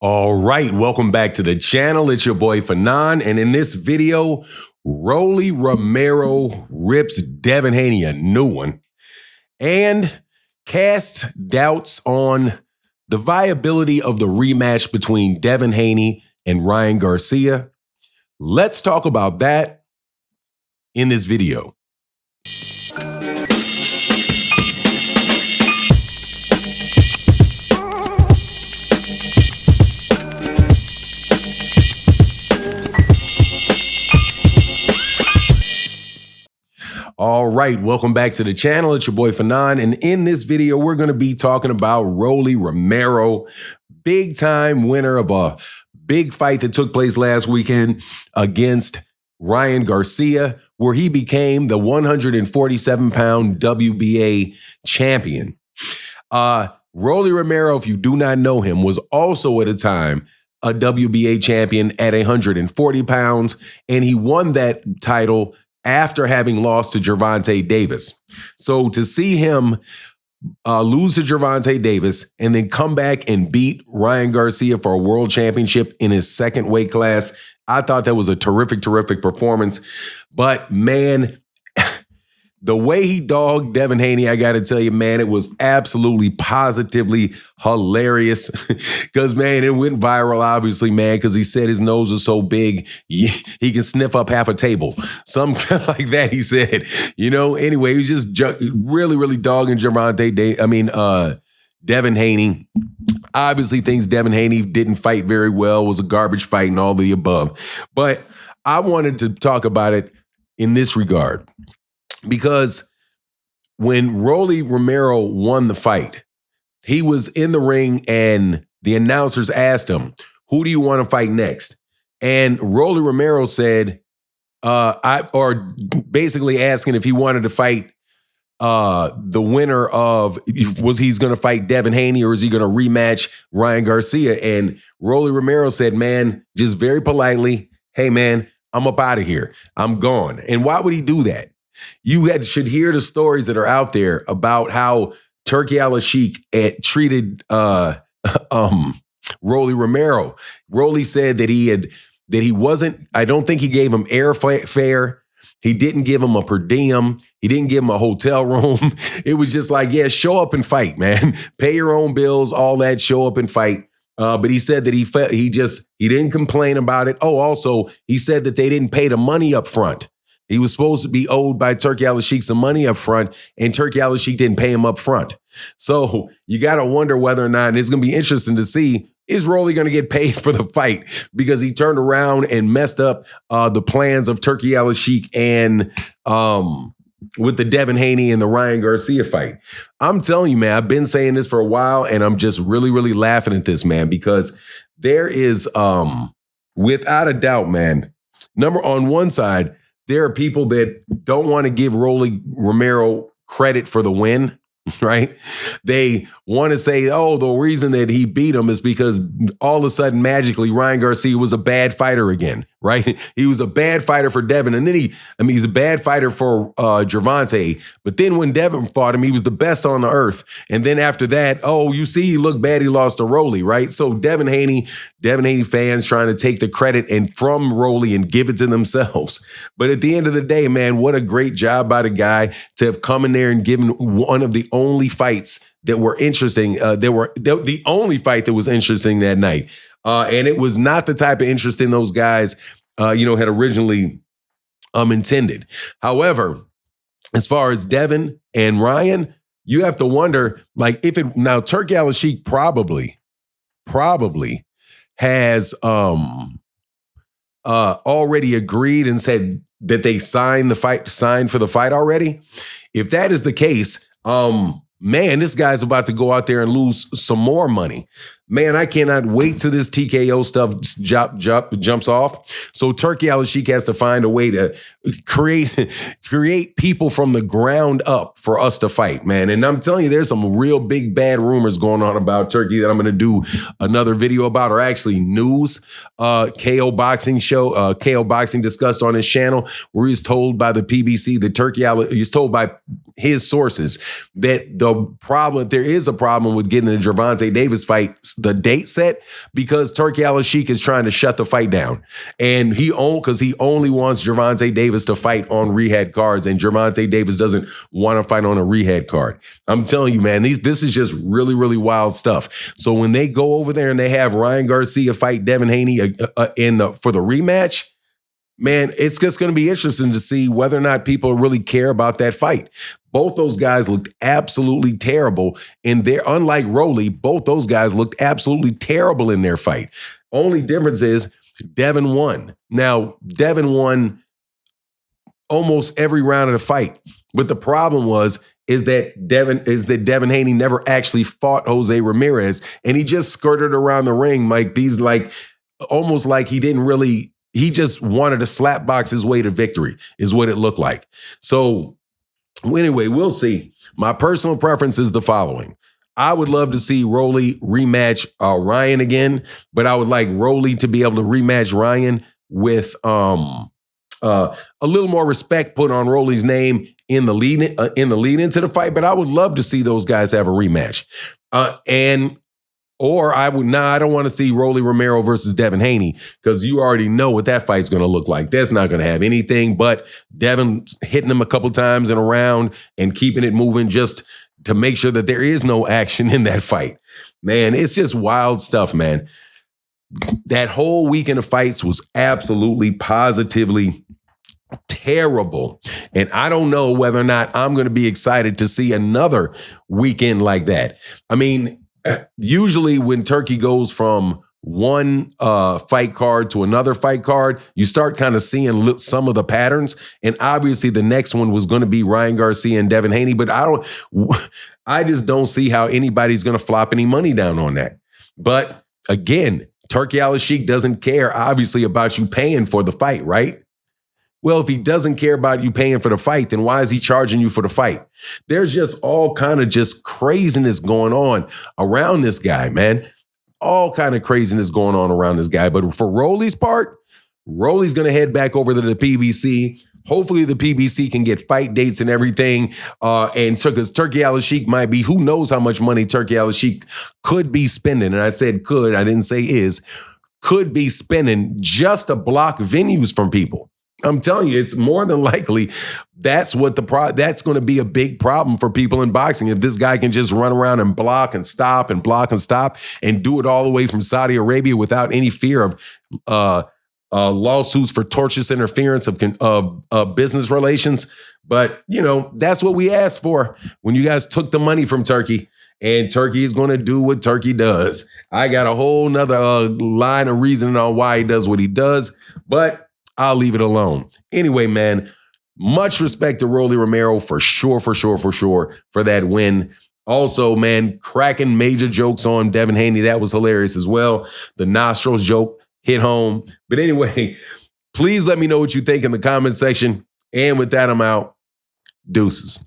All right, welcome back to the channel. It's your boy Fanon, and in this video, Romero rips Devin Haney a new one and casts doubts on the viability of the rematch between Devin Haney and Ryan Garcia. Let's talk about that in this video. All right, welcome back to the channel. It's your boy Fanon, and in this video, we're going to be talking about Romero, big time winner of a big fight that took place last weekend against Ryan Garcia, where he became the 147-pound WBA champion. Romero, if you do not know him, was also at a time a WBA champion at 140 pounds, and he won that title after having lost to Gervonta Davis. So to see him lose to Gervonta Davis and then come back and beat Ryan Garcia for a world championship in his second weight class, I thought that was a terrific performance. But man, the way he dogged Devin Haney, I got to tell you, man, it was absolutely positively hilarious. Because, man, it went viral, obviously, man, because he said his nose was so big, he can sniff up half a table. Something like that, he said. You know, anyway, he was just really dogging Devin Haney. Obviously thinks Devin Haney didn't fight very well, was a garbage fight and all the above. But I wanted to talk about it in this regard. Because when Romero won the fight, he was in the ring and the announcers asked him, who do you want to fight next? And Romero said, basically asking if he wanted to fight the winner of, was he's going to fight Devin Haney or is he going to rematch Ryan Garcia? And Romero said, man, just very politely, hey, man, I'm up out of here. I'm gone. And why would he do that? You should hear the stories that are out there about how Turki Alalshikh treated Romero. Rolly said that he wasn't, I don't think he gave him airfare. He didn't give him a per diem. He didn't give him a hotel room. It was just like, yeah, show up and fight, man. Pay your own bills, all that, show up and fight. But he said that he didn't complain about it. Oh, also, he said that they didn't pay the money up front. He was supposed to be owed by Turki Alalshikh some money up front, and Turki Alalshikh didn't pay him up front. So you got to wonder whether or not, and it's going to be interesting to see, is Rolly going to get paid for the fight? Because he turned around and messed up the plans of Turki Alalshikh and with the Devin Haney and the Ryan Garcia fight. I'm telling you, man, I've been saying this for a while, and I'm just really laughing at this, man, because there is, without a doubt, man, on one side, there are people that don't want to give Romero credit for the win, right? They want to say, oh, the reason that he beat him is because all of a sudden, magically, Ryan Garcia was a bad fighter again, right? He was a bad fighter for Devin. And then he's a bad fighter for Gervonta. But then when Devin fought him, he was the best on the earth. And then after that, oh, you see, he looked bad. He lost to Rolly, right? So Devin Haney fans trying to take the credit and from Rolly and give it to themselves. But at the end of the day, man, what a great job by the guy to have come in there and given one of the only fights that were interesting. The only fight that was interesting that night. And it was not the type of interesting those guys, had originally intended. However, as far as Devin and Ryan, you have to wonder, like, now Turki Alalshikh probably has already agreed and said that they signed for the fight already. If that is the case, man, this guy's about to go out there and lose some more money. Man, I cannot wait till this TKO stuff jumps off. So Turki Alalshikh has to find a way to create people from the ground up for us to fight, man. And I'm telling you, there's some real big bad rumors going on about Turki that I'm going to do another video about, or actually news. KO Boxing discussed on his channel, where he's told by the PBC that he's told by his sources that there is a problem with getting the Gervonta Davis fight, the date set, because Turki Alalshikh is trying to shut the fight down. And because he only wants Gervonta Davis to fight on rehab cards, and Gervonta Davis doesn't want to fight on a rehab card. I'm telling you, man, this is just really, really wild stuff. So when they go over there and they have Ryan Garcia fight Devin Haney for the rematch, man, it's just going to be interesting to see whether or not people really care about that fight. Both those guys looked absolutely terrible. And they're unlike Rolly, both those guys looked absolutely terrible in their fight. Only difference is Devin won. Now, Devin won almost every round of the fight. But the problem is that Devin Haney never actually fought Jose Ramirez. And he just skirted around the ring almost like he just wanted to slap box his way to victory, is what it looked like. So anyway, we'll see. My personal preference is the following. I would love to see Rolly rematch Ryan again, but I would like Rolly to be able to rematch Ryan with a little more respect put on Rolly's name in the lead into the fight. But I would love to see those guys have a rematch. I don't want to see Rolly Romero versus Devin Haney, because you already know what that fight's going to look like. That's not going to have anything but Devin hitting him a couple times in a round and keeping it moving just to make sure that there is no action in that fight. Man, it's just wild stuff, man. That whole weekend of fights was absolutely, positively terrible. And I don't know whether or not I'm going to be excited to see another weekend like that. I mean, usually when Turki goes from one fight card to another fight card, you start kind of seeing some of the patterns. And obviously the next one was going to be Ryan Garcia and Devin Haney, but I just don't see how anybody's going to flop any money down on that. But again, Turki Alalshikh doesn't care, obviously, about you paying for the fight, right? Well, if he doesn't care about you paying for the fight, then why is he charging you for the fight? There's just all kind of just craziness going on around this guy, man. All kind of craziness going on around this guy. But for Rolly's part, Rolly's going to head back over to the PBC. Hopefully the PBC can get fight dates and everything. Because Turki Alalshikh might be, who knows how much money Turki Alalshikh could be spending. And I said could, I didn't say is, could be spending just to block venues from people. I'm telling you, it's more than likely that's going to be a big problem for people in boxing. If this guy can just run around and block and stop and block and stop and do it all the way from Saudi Arabia without any fear of lawsuits for tortious interference of business relations. But, that's what we asked for when you guys took the money from Turki. And Turki is going to do what Turki does. I got a whole nother line of reasoning on why he does what he does, but I'll leave it alone. Anyway, man, much respect to Rolly Romero for sure for that win. Also, man, cracking major jokes on Devin Haney. That was hilarious as well. The nostrils joke hit home. But anyway, please let me know what you think in the comment section. And with that, I'm out. Deuces.